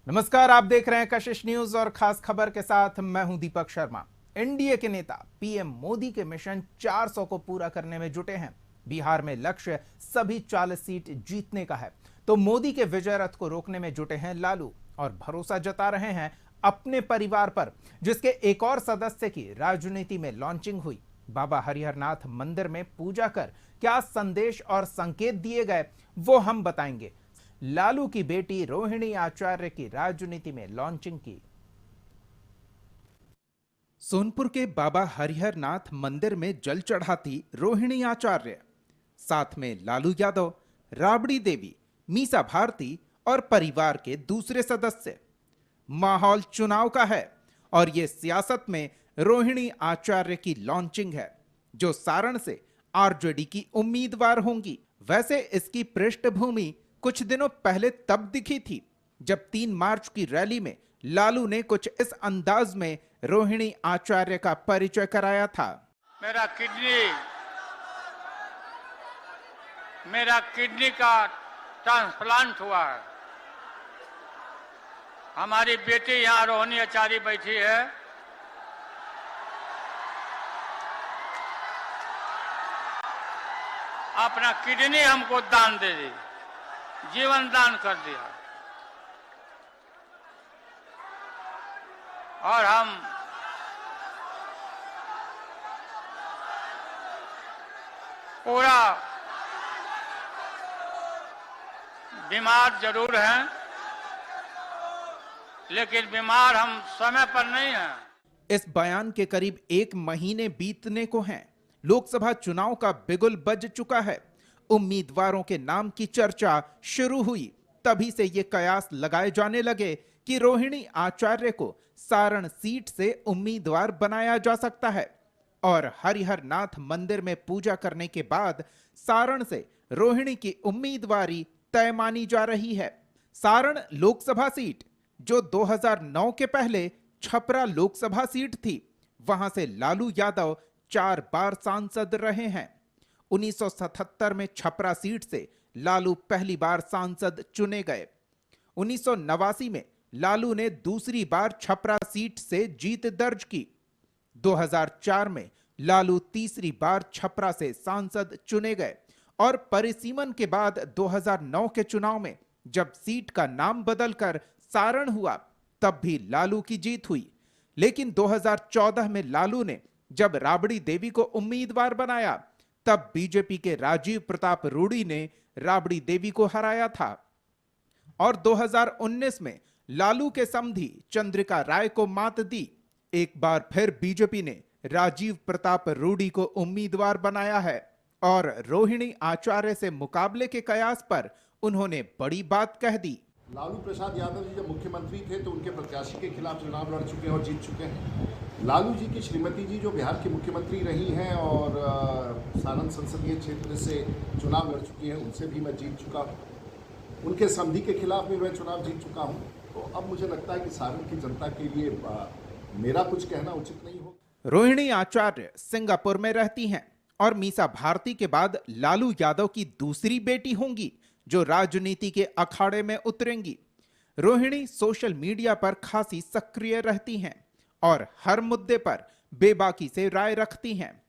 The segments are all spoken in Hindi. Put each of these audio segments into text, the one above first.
नमस्कार, आप देख रहे हैं कशिश न्यूज और खास खबर के साथ मैं हूं दीपक शर्मा। एनडीए के नेता पीएम मोदी के मिशन 400 को पूरा करने में जुटे हैं। बिहार में लक्ष्य सभी 40 सीट जीतने का है, तो मोदी के विजय रथ को रोकने में जुटे हैं लालू और भरोसा जता रहे हैं अपने परिवार पर, जिसके एक और सदस्य की राजनीति में लॉन्चिंग हुई। बाबा हरिहरनाथ मंदिर में पूजा कर क्या संदेश और संकेत दिए गए, वो हम बताएंगे। लालू की बेटी रोहिणी आचार्य की राजनीति में लॉन्चिंग की। सोनपुर के बाबा हरिहरनाथ मंदिर में जल चढ़ाती रोहिणी आचार्य, साथ में लालू यादव, राबड़ी देवी, मीसा भारती और परिवार के दूसरे सदस्य। माहौल चुनाव का है और ये सियासत में रोहिणी आचार्य की लॉन्चिंग है, जो सारण से आरजेडी की उम्मीदवार होंगी। वैसे इसकी पृष्ठभूमि कुछ दिनों पहले तब दिखी थी जब 3 मार्च की रैली में लालू ने कुछ इस अंदाज में रोहिणी आचार्य का परिचय कराया था। मेरा किडनी का ट्रांसप्लांट हुआ है। हमारी बेटी यहाँ रोहिणी आचार्य बैठी है। अपना किडनी हमको दान दे दी, जीवन दान कर दिया और हम पूरा बीमार जरूर हैं, लेकिन बीमार हम समय पर नहीं हैं। इस बयान के करीब 1 महीने बीतने को हैं। लोकसभा चुनाव का बिगुल बज चुका है। उम्मीदवारों के नाम की चर्चा शुरू हुई। तभी से ये कयास लगाए जाने लगे कि रोहिणी आचार्य को सारण सीट से उम्मीदवार बनाया जा सकता है और हरिहरनाथ मंदिर में पूजा करने के बाद सारण से रोहिणी की उम्मीदवारी तय मानी जा रही है। सारण लोकसभा सीट, जो 2009 के पहले छपरा लोकसभा सीट थी, वहां से लालू यादव 4 बार सांसद रहे हैं। 1977 में छपरा सीट से लालू पहली बार सांसद चुने गए। 1989 में लालू ने दूसरी बार छपरा सीट से जीत दर्ज की। 2004 में लालू तीसरी बार छपरा से सांसद चुने गए और परिसीमन के बाद 2009 के चुनाव में जब सीट का नाम बदलकर सारण हुआ, तब भी लालू की जीत हुई। लेकिन 2014 में लालू ने जब राबड़ी देवी को उम्मीदवार बनाया, तब बीजेपी के राजीव प्रताप रूडी ने राबड़ी देवी को हराया था और 2019 में लालू के समधी चंद्रिका राय को मात दी। एक बार फिर बीजेपी ने राजीव प्रताप रूडी को उम्मीदवार बनाया है और रोहिणी आचार्य से मुकाबले के कयास पर उन्होंने बड़ी बात कह दी। लालू प्रसाद यादव जी जब मुख्यमंत्री थे तो उनके प्रत्याशी के खिलाफ चुनाव लड़ चुके हैं और जीत चुके हैं। लालू जी की श्रीमती जी जो बिहार की मुख्यमंत्री रही हैं और सारण संसदीय क्षेत्र से चुनाव लड़ चुकी हैं, उनसे भी मैं जीत चुका हूँ। उनके समधी के खिलाफ भी मैं चुनाव जीत चुका हूँ। तो अब मुझे लगता है कि सारण की जनता के लिए मेरा कुछ कहना उचित नहीं हो। रोहिणी आचार्य सिंगापुर में रहती हैं और मीसा भारती के बाद लालू यादव की दूसरी बेटी होंगी जो राजनीति के अखाड़े में उतरेंगी। रोहिणी सोशल मीडिया पर खासी सक्रिय रहती हैं और हर मुद्दे पर बेबाकी से राय रखती हैं।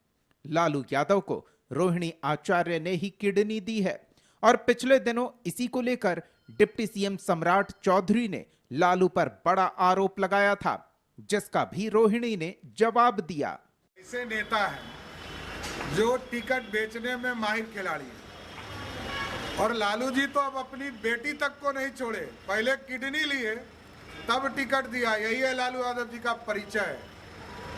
लालू यादव को रोहिणी आचार्य ने ही किडनी दी है और पिछले दिनों इसी को लेकर डिप्टी सीएम सम्राट चौधरी ने लालू पर बड़ा आरोप लगाया था, जिसका भी रोहिणी ने जवाब दिया। ऐसे नेता है जो टिकट बेचने में माहिर खिलाड़ी है और लालू जी तो अब अपनी बेटी तक को नहीं छोड़े, पहले किडनी लिए तब टिकट दिया। यही है लालू यादव जी का परिचय।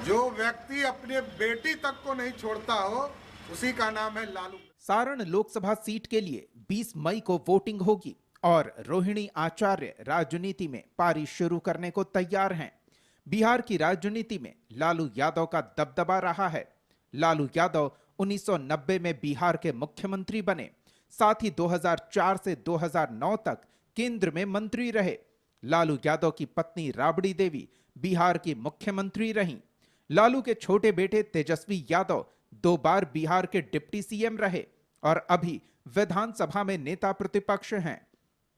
जो व्यक्ति अपने बेटी तक को नहीं छोड़ता हो, उसी का नाम है लालू। सारण लोकसभा सीट के लिए 20 मई को वोटिंग होगी और रोहिणी आचार्य राजनीति में पारी शुरू करने को तैयार हैं। बिहार की राजनीति में लालू यादव का दबदबा रहा है। लालू यादव 1990 में बिहार के मुख्यमंत्री बने, साथ ही 2004 से 2009 तक केंद्र में मंत्री रहे। लालू यादव की पत्नी राबड़ी देवी बिहार की मुख्यमंत्री रहीं। लालू के छोटे बेटे तेजस्वी यादव 2 बार बिहार के डिप्टी सीएम रहे और अभी विधानसभा में नेता प्रतिपक्ष हैं।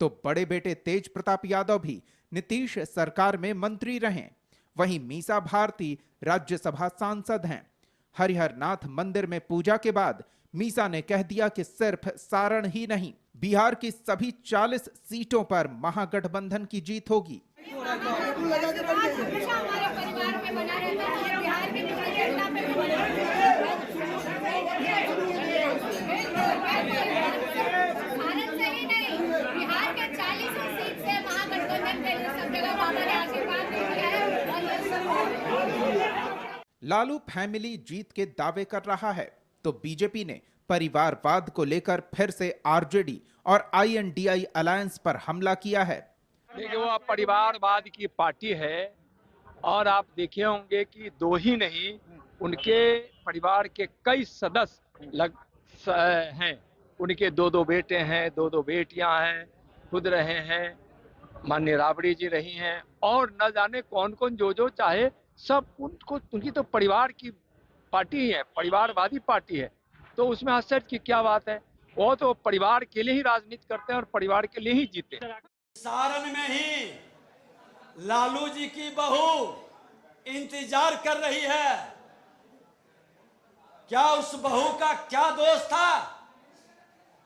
तो बड़े बेटे तेज प्रताप यादव भी नीतीश सरकार में मंत्री रहे। वहीं मीसा भारती राज्यसभा सांसद हैं। हरिहर नाथ मंदिर में पूजा के बाद मीसा ने कह दिया कि सिर्फ सारण ही नहीं, बिहार की सभी 40 सीटों पर महागठबंधन की जीत होगी। लालू फैमिली जीत के दावे कर रहा है तो बीजेपी ने परिवारवाद को लेकर फिर से आरजेडी और आईएनडीआई अलायंस पर हमला किया है। देखिए, वो परिवारवाद की पार्टी है और आप देखे होंगे कि दो ही नहीं, उनके परिवार के कई सदस्य हैं। उनके दो बेटे हैं, दो बेटियां हैं, खुद रहे हैं, माननीय राबड़ी जी रही हैं और न जाने कौन कौन जो चाहे सब उनकी तो परिवार की पार्टी ही है, परिवारवादी पार्टी है। तो उसमें आश्चर्य की क्या बात है? वो तो परिवार के लिए ही राजनीति करते हैं और परिवार के लिए ही जीते हैं। सारण में ही लालू जी की बहू इंतजार कर रही है। क्या उस बहू का क्या दोष था?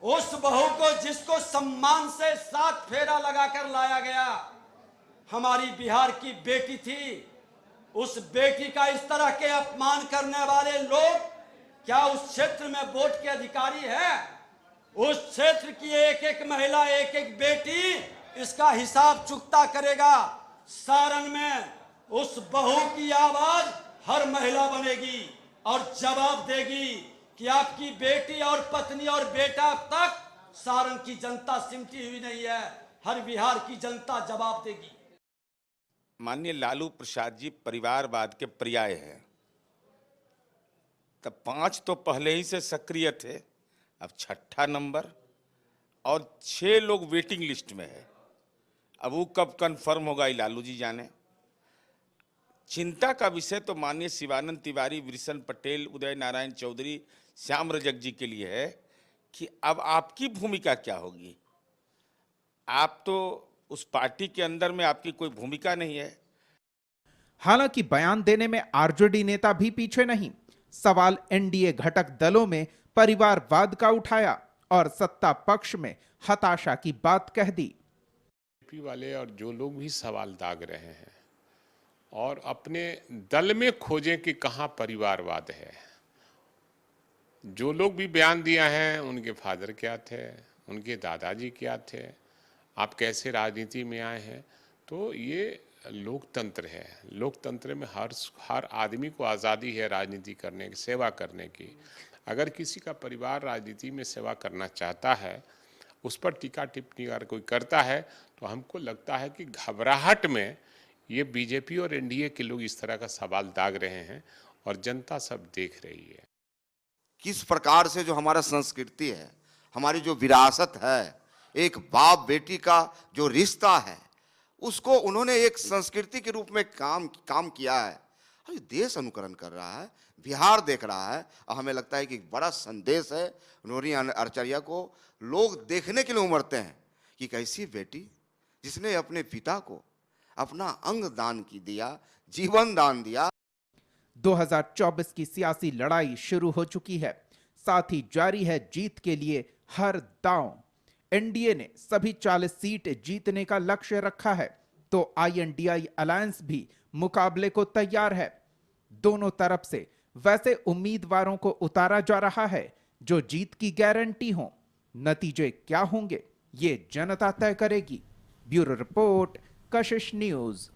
उस बहू को जिसको सम्मान से 7 फेरा लगाकर लाया गया, हमारी बिहार की बेटी थी। उस बेटी का इस तरह के अपमान करने वाले लोग क्या उस क्षेत्र में वोट के अधिकारी है? उस क्षेत्र की एक एक महिला, एक एक बेटी इसका हिसाब चुकता करेगा। सारण में उस बहू की आवाज हर महिला बनेगी और जवाब देगी कि आपकी बेटी और पत्नी और बेटा तक सारण की जनता सिमटी हुई नहीं है। हर बिहार की जनता जवाब देगी। माननीय लालू प्रसाद जी परिवारवाद के पर्याय हैं। तब 5 तो पहले ही से सक्रिय थे, अब 6ठा नंबर और 6 लोग वेटिंग लिस्ट में है। अब वो कब कंफर्म होगा, लालू जी जाने। चिंता का विषय तो माननीय शिवानंद तिवारी, वृषण पटेल, उदय नारायण चौधरी, श्याम रजक जी के लिए है कि अब आपकी भूमिका क्या होगी। आप तो उस पार्टी के अंदर में आपकी कोई भूमिका नहीं है। हालांकि बयान देने में आरजेडी नेता भी पीछे नहीं। सवाल एनडीए घटक दलों में परिवारवाद का उठाया और सत्ता पक्ष में हताशा की बात कह दी। बीजेपी वाले और जो लोग भी सवाल दाग रहे हैं और अपने दल में खोजें कि कहां परिवारवाद है। जो लोग भी बयान दिया है, उनके फादर क्या थे, उनके दादाजी क्या थे, आप कैसे राजनीति में आए हैं। तो ये लोकतंत्र है। लोकतंत्र में हर आदमी को आज़ादी है राजनीति करने की, सेवा करने की। अगर किसी का परिवार राजनीति में सेवा करना चाहता है, उस पर टीका टिप्पणी अगर कोई करता है, तो हमको लगता है कि घबराहट में ये बीजेपी और एनडीए के लोग इस तरह का सवाल दाग रहे हैं और जनता सब देख रही है। किस प्रकार से जो हमारा संस्कृति है, हमारी जो विरासत है, एक बाप बेटी का जो रिश्ता है, उसको उन्होंने एक संस्कृति के रूप में काम किया है और ये देश अनुकरण कर रहा है, बिहार देख रहा है। और हमें लगता है कि एक बड़ा संदेश है नोनी आचार्य को। लोग देखने के लिए उमड़ते हैं कि कैसी बेटी जिसने अपने पिता को अपना अंग दान की दिया, जीवन दान दिया। 2024 की सियासी लड़ाई शुरू हो चुकी है, साथ ही जारी है जीत के लिए हर दांव। एनडीए ने सभी 40 सीट जीतने का लक्ष्य रखा है तो आईएनडीआई अलायंस भी मुकाबले को तैयार है। दोनों तरफ से वैसे उम्मीदवारों को उतारा जा रहा है जो जीत की गारंटी हो। नतीजे क्या होंगे ये जनता तय करेगी। ब्यूरो रिपोर्ट, कशिश न्यूज।